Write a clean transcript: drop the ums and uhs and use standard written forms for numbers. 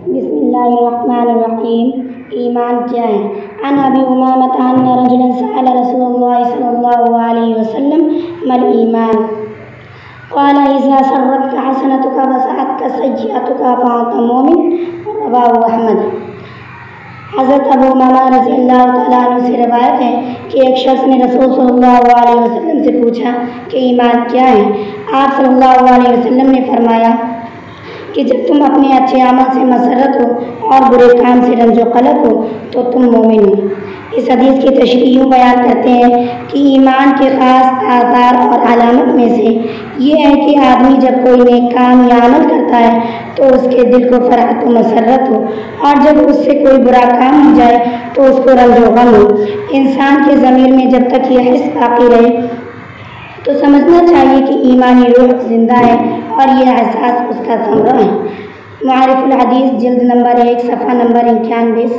بسم اللہ الرحمن الرحیم۔ ایمان کیا ہے؟ عن ابی امامۃ ان رجلا سأل رسول اللہ صلی اللہ علیہ وسلم ما الایمان قال اذا سرتك حسنتك وساءتك سیئتك فانت مؤمن، رواه احمد۔ حضرت ابو امامہ رضی اللہ تعالیٰ عنہ سے روایت ہے کہ ایک شخص نے رسول صلی اللہ علیہ وسلم سے پوچھا کہ ایمان کیا ہے؟ آپ صلی اللہ علیہ وسلم نے فرمایا کہ جب تم اپنے اچھے عمل سے مسرت ہو اور برے کام سے رنج و قلق ہو تو تم مومن ہو۔ اس حدیث کی تشریح یوں بیان کرتے ہیں کہ ایمان کے خاص آثار اور علامت میں سے یہ ہے کہ آدمی جب کوئی نیک کام یا عمل کرتا ہے تو اس کے دل کو فرحت و مسرت ہو، اور جب اس سے کوئی برا کام ہو جائے تو اس کو رنج و غم ہو۔ انسان کے ضمیر میں جب تک یہ حس باقی رہے تو سمجھنا چاہیے کہ ایمانی روح زندہ ہے اور یہ احساس اس کا ثمرہ ہے۔ معارف الحدیث جلد نمبر 1 صفحہ نمبر 91۔